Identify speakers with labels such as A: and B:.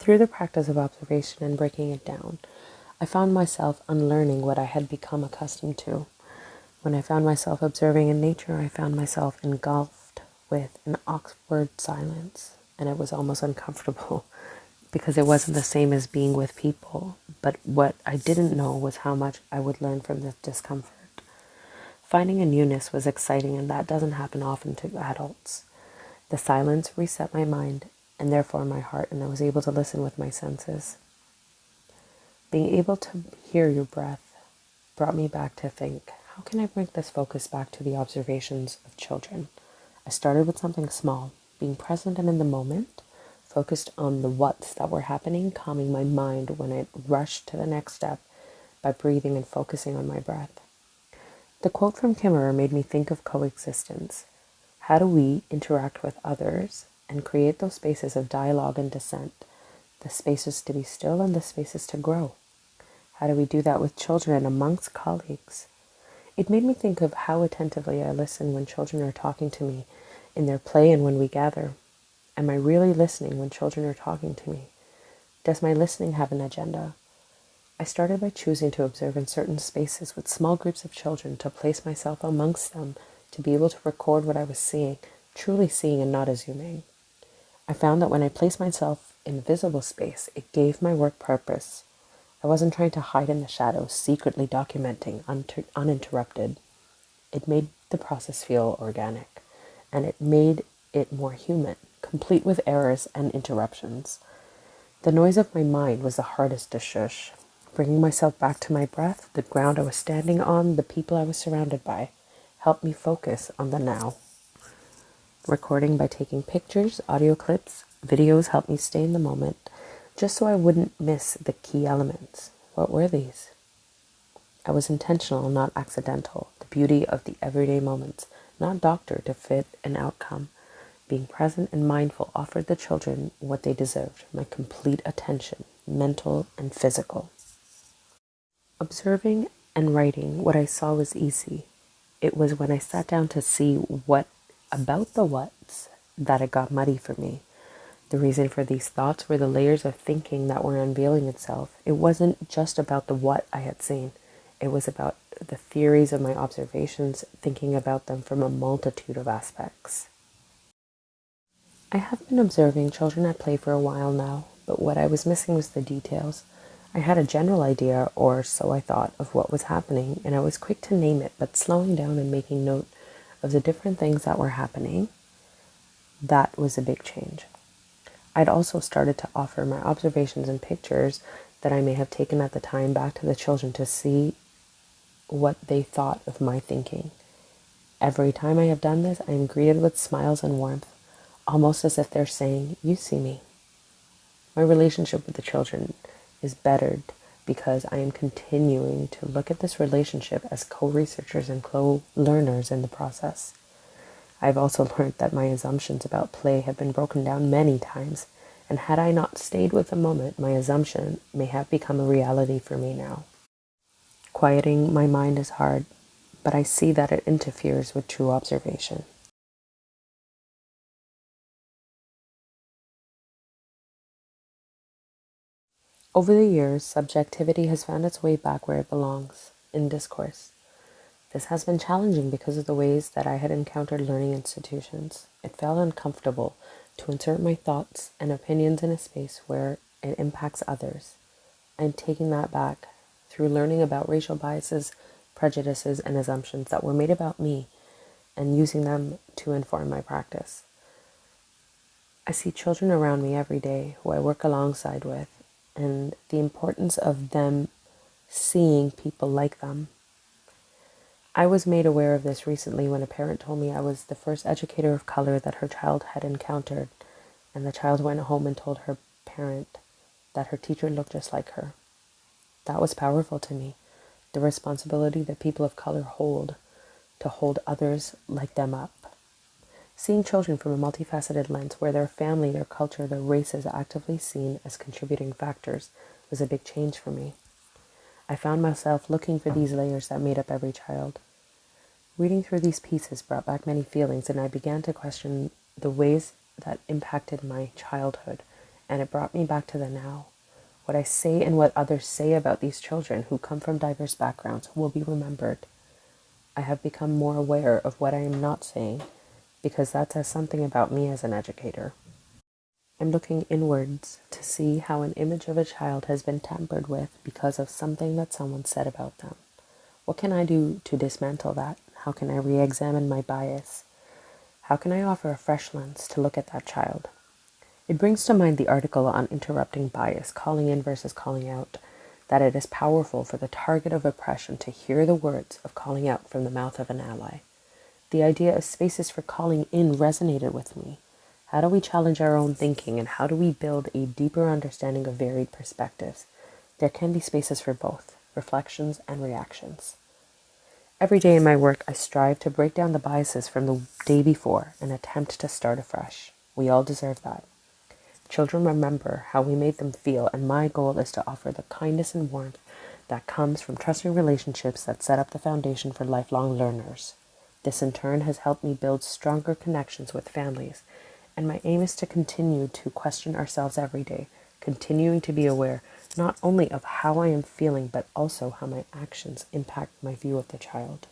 A: Through the practice of observation and breaking it down, I found myself unlearning what I had become accustomed to. When I found myself observing in nature, I found myself engulfed with an awkward silence, and it was almost uncomfortable because it wasn't the same as being with people. But what I didn't know was how much I would learn from this discomfort. Finding a newness was exciting, and that doesn't happen often to adults. The silence reset my mind and therefore my heart, and I was able to listen with my senses. Being able to hear your breath brought me back to think, how can I bring this focus back to the observations of children? I started with something small, being present and in the moment, focused on the what's that were happening, calming my mind when I rushed to the next step by breathing and focusing on my breath. The quote from Kimmerer made me think of coexistence. How do we interact with others and create those spaces of dialogue and dissent, the spaces to be still and the spaces to grow? How do we do that with children and amongst colleagues? It made me think of how attentively I listen when children are talking to me in their play and when we gather. Am I really listening when children are talking to me? Does my listening have an agenda? I started by choosing to observe in certain spaces with small groups of children, to place myself amongst them, to be able to record what I was seeing, truly seeing and not assuming. I found that when I placed myself in visible space, it gave my work purpose. I wasn't trying to hide in the shadows, secretly documenting, uninterrupted. It made the process feel organic, and it made it more human, complete with errors and interruptions. The noise of my mind was the hardest to shush. Bringing myself back to my breath, the ground I was standing on, the people I was surrounded by, helped me focus on the now. Recording by taking pictures, audio clips, videos helped me stay in the moment, just so I wouldn't miss the key elements. What were these? I was intentional, not accidental. The beauty of the everyday moments, not doctored to fit an outcome. Being present and mindful offered the children what they deserved, my complete attention, mental and physical. Observing and writing what I saw was easy. It was when I sat down to see what about the what's that it got muddy for me. The reason for these thoughts were the layers of thinking that were unveiling itself. It wasn't just about the what I had seen. It was about the theories of my observations, thinking about them from a multitude of aspects. I have been observing children at play for a while now, but what I was missing was the details. I had a general idea, or so I thought, of what was happening, and I was quick to name it, but slowing down and making note of the different things that were happening, that was a big change. I'd also started to offer my observations and pictures that I may have taken at the time back to the children to see what they thought of my thinking. Every time I have done this, I am greeted with smiles and warmth, almost as if they're saying, "You see me." My relationship with the children is bettered because I am continuing to look at this relationship as co-researchers and co-learners in the process. I've also learned that my assumptions about play have been broken down many times, and had I not stayed with the moment, my assumption may have become a reality for me now. Quieting my mind is hard, but I see that it interferes with true observation. Over the years, subjectivity has found its way back where it belongs, in discourse. This has been challenging because of the ways that I had encountered learning institutions. It felt uncomfortable to insert my thoughts and opinions in a space where it impacts others. I'm taking that back through learning about racial biases, prejudices, and assumptions that were made about me and using them to inform my practice. I see children around me every day who I work alongside with, and the importance of them seeing people like them. I was made aware of this recently when a parent told me I was the first educator of color that her child had encountered, and the child went home and told her parent that her teacher looked just like her. That was powerful to me, the responsibility that people of color hold to hold others like them up. Seeing children from a multifaceted lens where their family, their culture, their race is actively seen as contributing factors was a big change for me. I found myself looking for these layers that made up every child. Reading through these pieces brought back many feelings, and I began to question the ways that impacted my childhood and it brought me back to the now. What I say and what others say about these children who come from diverse backgrounds will be remembered. I have become more aware of what I am not saying because that says something about me as an educator. I'm looking inwards to see how an image of a child has been tampered with because of something that someone said about them. What can I do to dismantle that? How can I re-examine my bias? How can I offer a fresh lens to look at that child? It brings to mind the article on interrupting bias, calling in versus calling out, that it is powerful for the target of oppression to hear the words of calling out from the mouth of an ally. The idea of spaces for calling in resonated with me. How do we challenge our own thinking, and how do we build a deeper understanding of varied perspectives? There can be spaces for both, reflections and reactions. Every day in my work, I strive to break down the biases from the day before and attempt to start afresh. We all deserve that. Children remember how we made them feel, and my goal is to offer the kindness and warmth that comes from trusting relationships that set up the foundation for lifelong learners. This in turn has helped me build stronger connections with families, and my aim is to continue to question ourselves every day, continuing to be aware not only of how I am feeling, but also how my actions impact my view of the child.